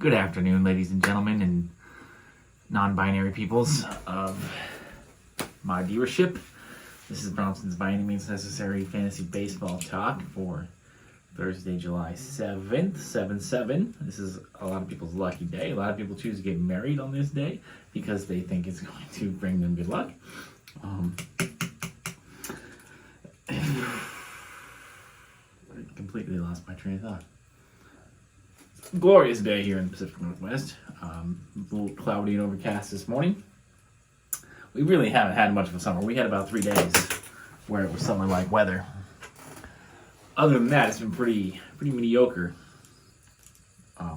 Good afternoon, ladies and gentlemen, and non-binary peoples of my viewership. This is Bronson's By Any Means Necessary Fantasy Baseball Talk for Thursday, July 7th, 7/7. This is a lot of people's lucky day. A lot of people choose to get married on this day because they think it's going to bring them good luck. I completely lost my train of thought. Glorious day here in the Pacific Northwest. A little cloudy and overcast this morning. We really haven't had much of a summer. We had about 3 days where it was summer-like weather. Other than that, it's been pretty mediocre. But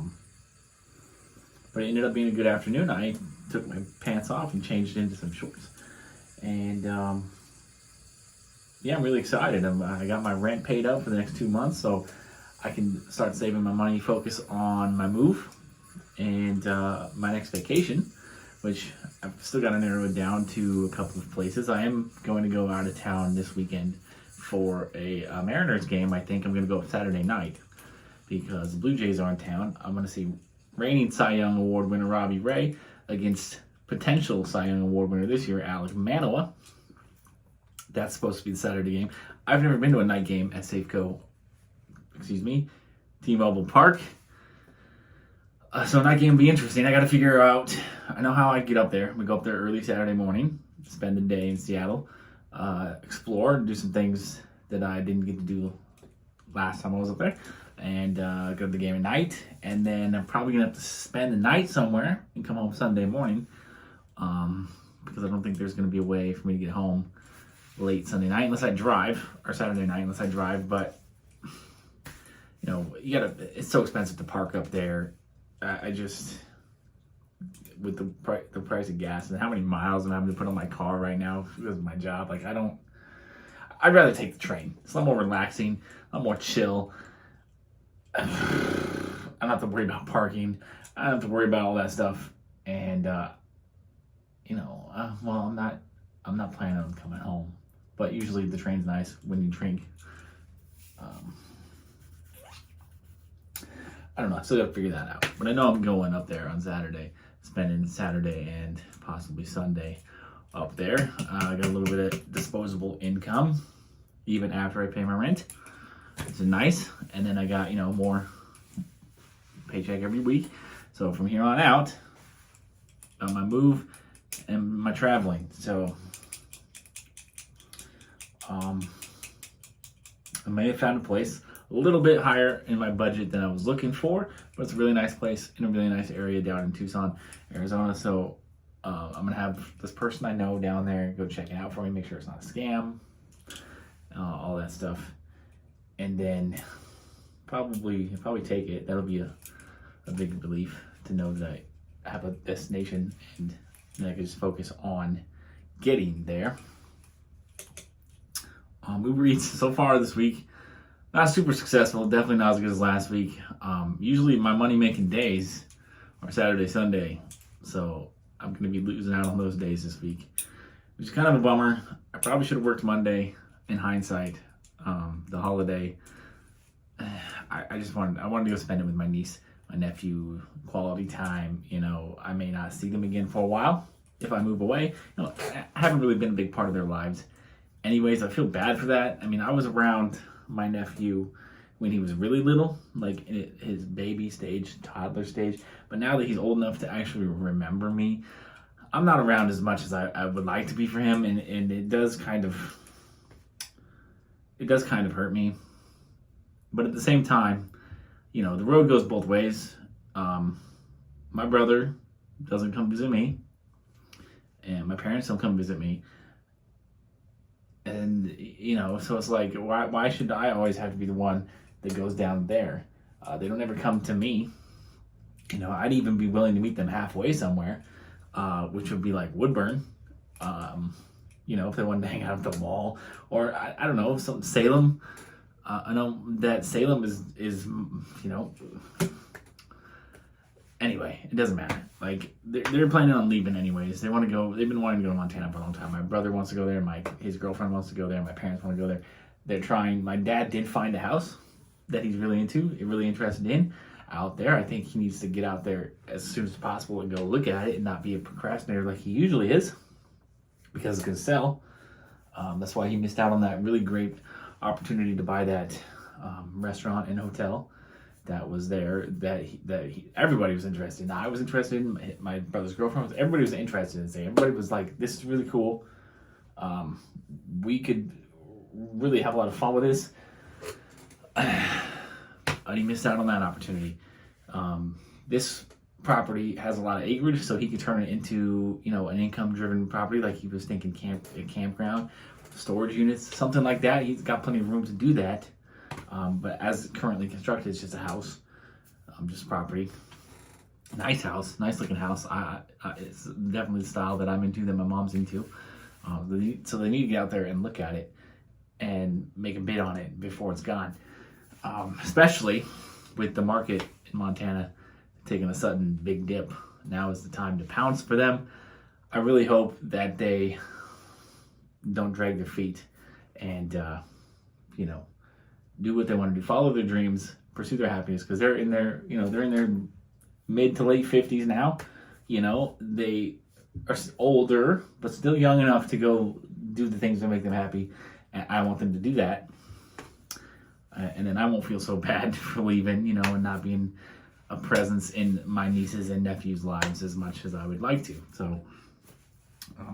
it ended up being a good afternoon. I took my pants off and changed into some shorts. And yeah, I'm really excited. I got my rent paid up for the next 2 months, so I can start saving my money, focus on my move and my next vacation, which I've still got to narrow it down to a couple of places. I am going to go out of town this weekend for a Mariners game. I think I'm going to go Saturday night because the Blue Jays are in town. I'm going to see reigning Cy Young Award winner Robbie Ray against potential Cy Young Award winner this year, Alek Manoah. That's supposed to be the Saturday game. I've never been to a night game at T-Mobile Park. So night game will be interesting. I got to figure out, I know how I get up there. We go up there early Saturday morning, spend the day in Seattle, explore, do some things that I didn't get to do last time I was up there, and go to the game at night. And then I'm probably going to have to spend the night somewhere and come home Sunday morning, because I don't think there's going to be a way for me to get home late Sunday night unless I drive, or Saturday night unless I drive. But you know, it's so expensive to park up there. I just, with the price of gas and how many miles I'm having to put on my car right now because of my job, like I'd rather take the train. It's a lot more relaxing, a lot more chill. I don't have to worry about parking. I don't have to worry about all that stuff. And, well, I'm not planning on coming home, but usually the train's nice when you drink. I don't know. I still got to figure that out. But I know I'm going up there on Saturday, spending Saturday and possibly Sunday up there. I got a little bit of disposable income, even after I pay my rent. It's nice. And then I got, more paycheck every week. So from here on out, on my move and my traveling. So I may have found a place a little bit higher in my budget than I was looking for, but it's a really nice place in a really nice area down in Tucson, Arizona. So I'm gonna have this person I know down there go check it out for me, make sure it's not a scam, all that stuff, and then probably take it. That'll be a big relief to know that I have a destination and then I can just focus on getting there. Uber Eats so far this week, not super successful, definitely not as good as last week. Usually my money-making days are Saturday, Sunday, so I'm going to be losing out on those days this week, which is kind of a bummer. I probably should have worked Monday in hindsight, the holiday. I wanted to go spend it with my niece, my nephew, quality time. I may not see them again for a while if I move away. I haven't really been a big part of their lives. Anyways, I feel bad for that. I mean, I was around my nephew when he was really little, like in his baby stage, toddler stage. But now that he's old enough to actually remember me, I'm not around as much as I would like to be for him, and it does kind of hurt me. But at the same time, the road goes both ways. My brother doesn't come visit me, and my parents don't come visit me. And, so it's like, why should I always have to be the one that goes down there? They don't ever come to me. I'd even be willing to meet them halfway somewhere, which would be like Woodburn. If they wanted to hang out at the mall, or I don't know, Salem. I know that Salem is anyway, it doesn't matter. Like, they're planning on leaving anyways. They want to go. They've been wanting to go to Montana for a long time. My brother wants to go there. His girlfriend wants to go there. My parents want to go there. They're trying. My dad did find a house that he's really interested in, out there. I think he needs to get out there as soon as possible and go look at it and not be a procrastinator like he usually is, because it's going to sell. That's why he missed out on that really great opportunity to buy that restaurant and hotel that was there that everybody was interested in. I was interested in, my brother's girlfriend was, everybody was interested in saying, everybody was like, this is really cool. We could really have a lot of fun with this. And he missed out on that opportunity. This property has a lot of acreage, so he could turn it into, you know, an income-driven property, like he was thinking a campground, storage units, something like that. He's got plenty of room to do that. But as currently constructed, it's just a house, just property. Nice house, nice looking house. It's definitely the style that I'm into, that my mom's into. So they need to get out there and look at it and make a bid on it before it's gone. Especially with the market in Montana taking a sudden big dip. Now is the time to pounce for them. I really hope that they don't drag their feet and, you know, do what they want to do, follow their dreams, pursue their happiness, because they're in their, you know, they're in their mid to late 50s now. You know, they are older, but still young enough to go do the things that make them happy. And I want them to do that. And then I won't feel so bad for leaving, you know, and not being a presence in my nieces and nephews' lives as much as I would like to. So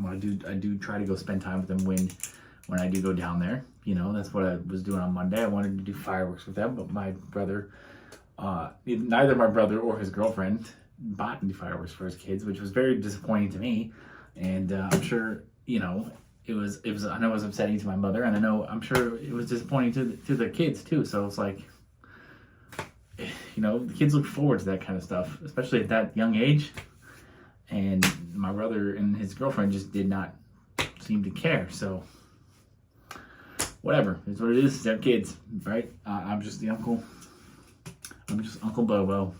I do try to go spend time with them when I do go down there. You know, that's what I was doing on Monday. I wanted to do fireworks with them, but my brother, neither my brother or his girlfriend bought any fireworks for his kids, which was very disappointing to me. And I'm sure, you know, it was. I know it was upsetting to my mother, and I'm sure it was disappointing to the kids too. So it's like, you know, the kids look forward to that kind of stuff, especially at that young age. And my brother and his girlfriend just did not seem to care. So whatever, it's what it is. They're kids, right? I'm just the uncle. I'm just Uncle Bobo.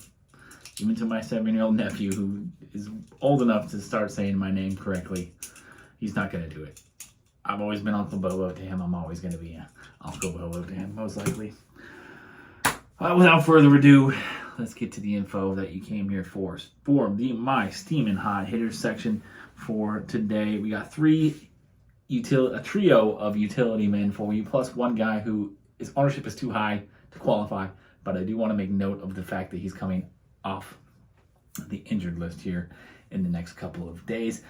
Even to my 7-year-old nephew, who is old enough to start saying my name correctly, he's not going to do it. I've always been Uncle Bobo to him. I'm always going to be Uncle Bobo to him, most likely. Without further ado, let's get to the info that you came here for my steaming hot hitters section for today. We got a trio of utility men for you, plus one guy who his ownership is too high to qualify, but I do want to make note of the fact that he's coming off the injured list here in the next couple of days.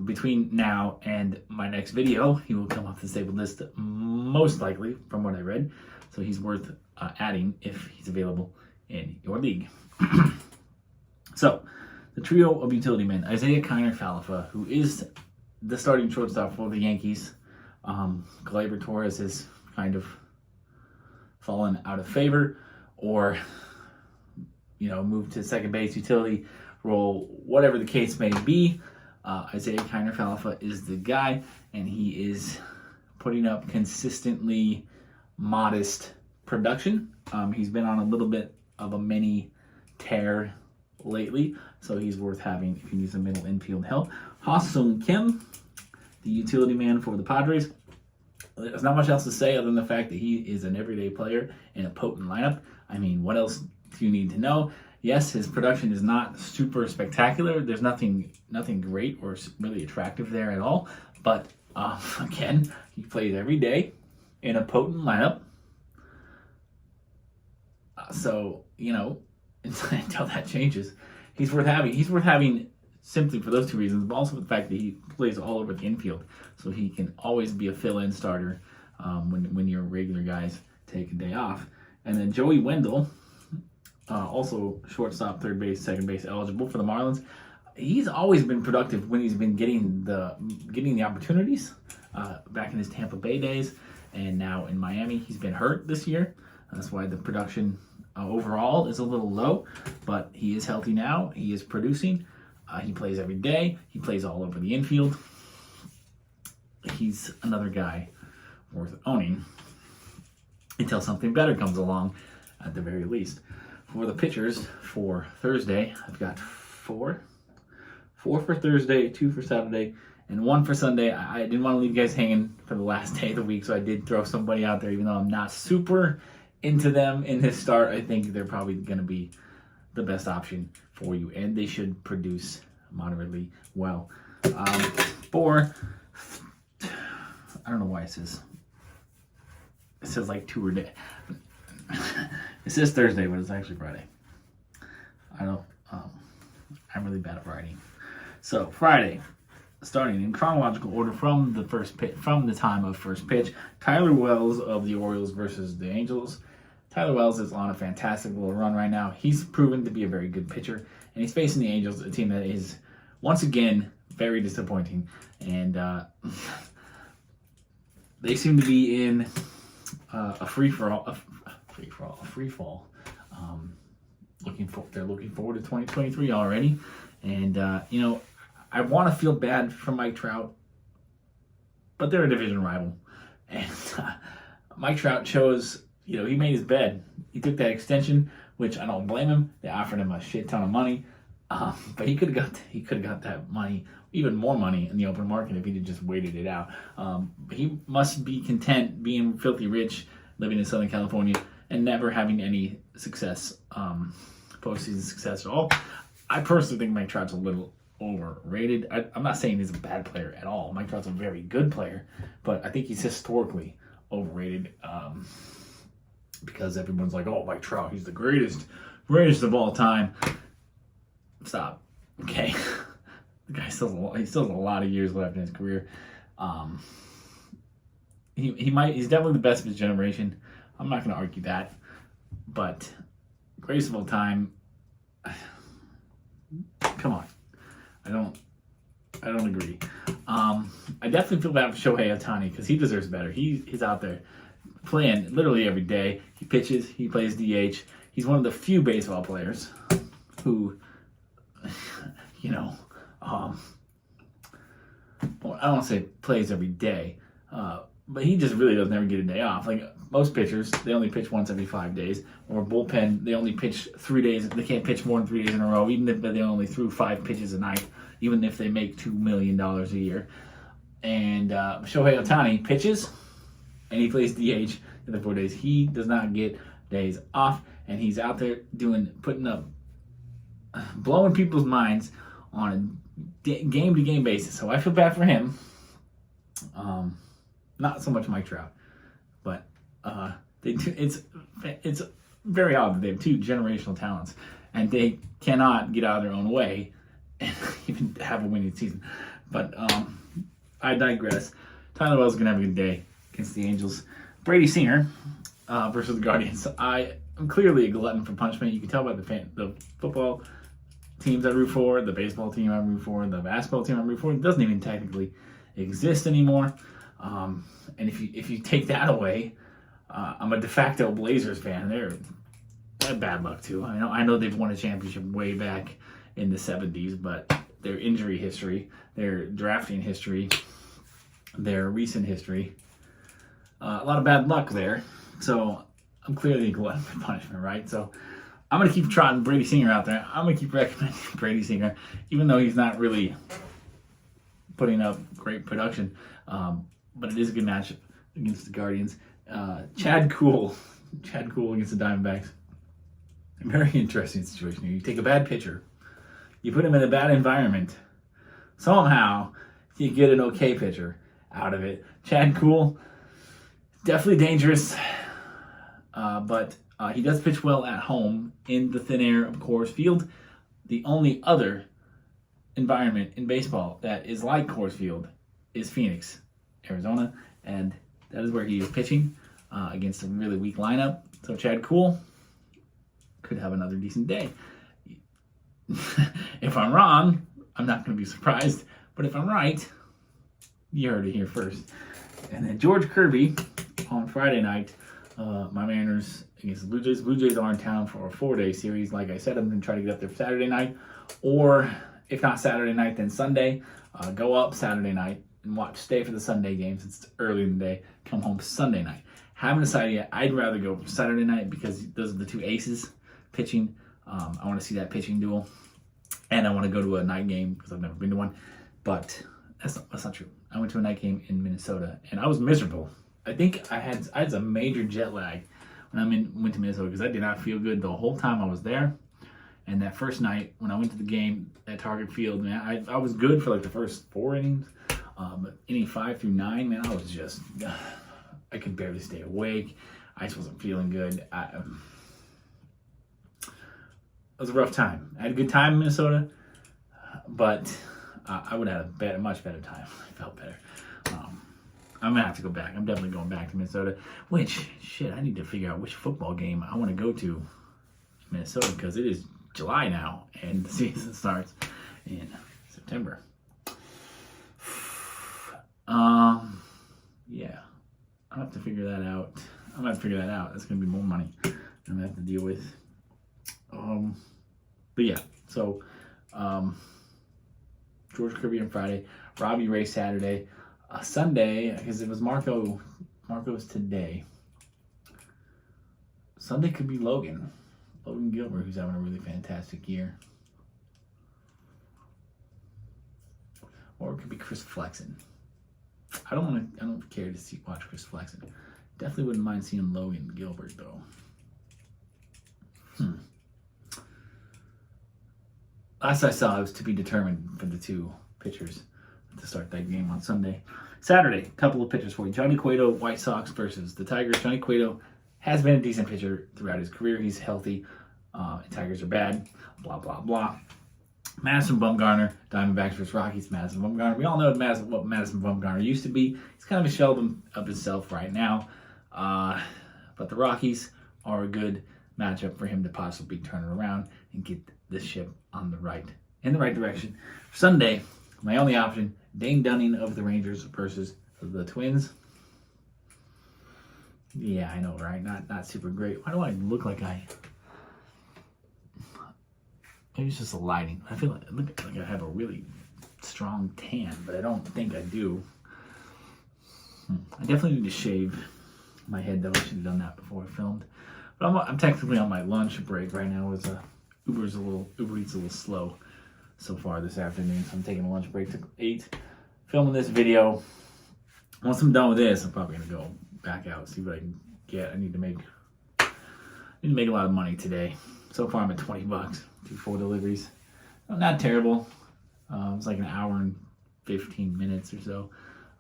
Between now and my next video, he will come off the disabled list, most likely, from what I read. So he's worth adding if he's available in your league. So, the trio of utility men: Isaiah Kiner Falefa, who is the starting shortstop for the Yankees. Gleyber Torres has kind of fallen out of favor, or, you know, moved to second base, utility role, whatever the case may be. Isaiah Kiner Falefa is the guy, and he is putting up consistently modest production. He's been on a little bit of a mini tear lately, so he's worth having if you need some middle infield help. Ha-Seong Kim, the utility man for the Padres. There's not much else to say other than the fact that he is an everyday player in a potent lineup. I mean, what else do you need to know? Yes, his production is not super spectacular. There's nothing great or really attractive there at all. But again, he plays every day in a potent lineup. So, you know, until that changes, he's worth having. He's worth having simply for those two reasons, but also the fact that he plays all over the infield. So he can always be a fill-in starter when your regular guys take a day off. And then Joey Wendell, also shortstop, third base, second base eligible for the Marlins. He's always been productive when he's been getting the opportunities. Back in his Tampa Bay days, and now in Miami, he's been hurt this year. That's why the production overall is a little low, but he is healthy now. He is producing. He plays every day. He plays all over the infield. He's another guy worth owning until something better comes along, at the very least. For the pitchers for Thursday, I've got four for Thursday, 2 for Saturday, and 1 for Sunday. I didn't want to leave you guys hanging for the last day of the week, so I did throw somebody out there, even though I'm not super into them in this start. I think they're probably going to be the best option for you, and they should produce moderately well. For I don't know why it says like 2 or day. It says Thursday, but it's actually Friday. I don't. I'm really bad at writing. So Friday, starting in chronological order from the time of first pitch. Tyler Wells of the Orioles versus the Angels. Tyler Wells is on a fantastic little run right now. He's proven to be a very good pitcher, and he's facing the Angels, a team that is once again very disappointing, and they seem to be in a free fall. They're looking forward to 2023 already, and I want to feel bad for Mike Trout, but they're a division rival, and Mike Trout chose. He made his bed. He took that extension, which I don't blame him. They offered him a shit ton of money, but he could have got that money, even more money, in the open market if he'd just waited it out. He must be content being filthy rich, living in Southern California, and never having any success, postseason success at all. I personally think Mike Trout's a little overrated. I'm not saying he's a bad player at all. Mike Trout's a very good player, but I think he's historically overrated. Because everyone's like, oh, Mike Trout, he's the greatest of all time. Stop. Okay. The guy still has a lot of years left in his career. He's definitely the best of his generation. I'm not going to argue that. But greatest of all time, come on. I don't agree. I definitely feel bad for Shohei Ohtani because he deserves better. He's out there playing literally every day. He pitches, he plays DH. He's one of the few baseball players who, well, I don't want to say plays every day, but he just really doesn't ever get a day off. Like most pitchers, they only pitch once every 5 days. Or bullpen, they only pitch 3 days. They can't pitch more than 3 days in a row, even if they only threw 5 pitches a night, even if they make $2 million a year. And Shohei Ohtani pitches, and he plays DH in the 4 days. He does not get days off, and he's out there blowing people's minds on a game-to-game basis. So I feel bad for him. Not so much Mike Trout, but it's very odd that they have 2 generational talents, and they cannot get out of their own way and even have a winning season. But I digress. Tyler Wells is gonna have a good day against the Angels. Brady Singer versus the Guardians. I am clearly a glutton for punishment. You can tell by the football teams I root for, the baseball team I root for, the basketball team I root for. It doesn't even technically exist anymore. And if you take that away, I'm a de facto Blazers fan. They're bad luck too. I know they've won a championship way back in the 70s, but their injury history, their drafting history, their recent history, a lot of bad luck there. So I'm clearly a glutton for punishment, right? So I'm going to keep trotting Brady Singer out there. I'm going to keep recommending Brady Singer, even though he's not really putting up great production. But it is a good matchup against the Guardians. Chad Kuhl against the Diamondbacks. A very interesting situation here. You take a bad pitcher, you put him in a bad environment. Somehow, you get an okay pitcher out of it. Chad Kuhl, definitely dangerous, but he does pitch well at home in the thin air of Coors Field. The only other environment in baseball that is like Coors Field is Phoenix, Arizona, and that is where he is pitching against a really weak lineup. So Chad Kuhl could have another decent day. If I'm wrong, I'm not going to be surprised, but if I'm right, you heard it here first. And then George Kirby on Friday night, my Mariners against the Blue Jays. Blue Jays are in town for a 4-day series. Like I said, I'm going to try to get up there Saturday night, or if not Saturday night, then Sunday. Go up Saturday night and stay for the Sunday games. It's early in the day. Come home Sunday night. Haven't decided yet. I'd rather go Saturday night because those are the 2 aces pitching. I want to see that pitching duel, and I want to go to a night game because I've never been to one. But that's not true. I went to a night game in Minnesota, and I was miserable. I think I had some major jet lag when went to Minnesota because I did not feel good the whole time I was there, And that first night when I went to the game at Target Field, man, I was good for like the first 4 innings. But inning 5 through 9, man, I was just, I could barely stay awake. I just wasn't feeling good. It was a rough time. I had a good time in Minnesota, but I would have had a much better time. I felt better. I'm going to have to go back. I'm definitely going back to Minnesota, which, shit, I need to figure out which football game I want to go to in Minnesota, because it is July now, and the season starts in September. Yeah, I'll have to figure that out. That's going to be more money I'm going to have to deal with. But yeah, so George Kirby on Friday, Robbie Ray Saturday, Sunday, because it was Marco's today. Sunday could be Logan Gilbert, who's having a really fantastic year. Or it could be Chris Flexen. I don't care to watch Chris Flexen. Definitely wouldn't mind seeing Logan Gilbert though. Last I saw, it was to be determined for the 2 pitchers to start that game on Sunday. Saturday, a couple of pitchers for you. Johnny Cueto, White Sox versus the Tigers. Johnny Cueto has been a decent pitcher throughout his career. He's healthy. Tigers are bad. Blah, blah, blah. Madison Bumgarner, Diamondbacks versus Rockies. Madison Bumgarner. We all know what Madison Bumgarner used to be. He's kind of a shell of himself right now. But the Rockies are a good matchup for him to possibly turn it around and get this ship in the right direction. Sunday, my only option, Dane Dunning of the Rangers versus the Twins. Yeah, I know, right? Not super great. Why do I look like maybe it's just the lighting. I feel like I have a really strong tan, but I don't think I do. I definitely need to shave my head though. I should have done that before I filmed. But I'm technically on my lunch break right now. Uber Eats a little slow so far this afternoon, so I'm taking a lunch break to 8, filming this video. Once I'm done with this, I'm probably gonna go back out, see what I can get. I need to make a lot of money today. So far I'm at $20, 4 deliveries. Not terrible. It's like an hour and 15 minutes or so.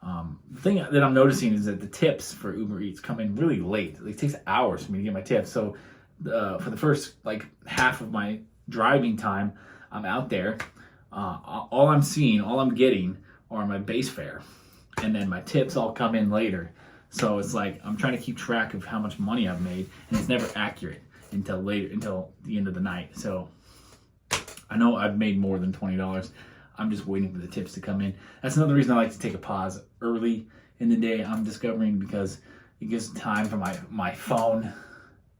The thing that I'm noticing is that the tips for Uber Eats come in really late. It takes hours for me to get my tips. So for the first half of my driving time, I'm out there. All I'm getting are my base fare, and then my tips all come in later. So it's like I'm trying to keep track of how much money I've made, and it's never accurate until the end of the night. So I know I've made more than $20. I'm just waiting for the tips to come in. That's another reason I like to take a pause early in the day, I'm discovering, because it gives time for my phone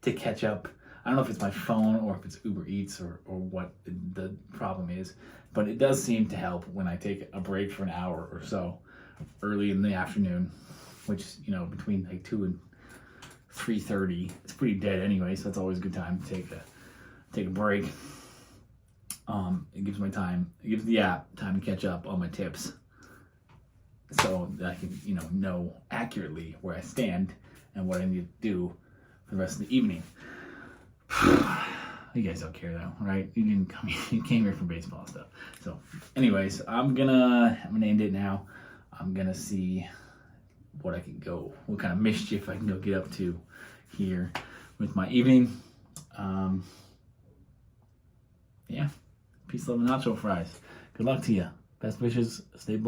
to catch up. I don't know if it's my phone or if it's Uber Eats or what the problem is, but it does seem to help when I take a break for an hour or so early in the afternoon, which, between 2 and 3:30, it's pretty dead anyway, so it's always a good time to take a break. It gives the app time to catch up on my tips, so that I can, know accurately where I stand and what I need to do for the rest of the evening. You guys don't care though, right? You came here for baseball stuff. So anyways, I'm gonna end it now. I'm gonna see what kind of mischief I can go get up to here with my evening. Yeah. Peace, love, and nacho fries. Good luck to you. Best wishes. Stay blessed.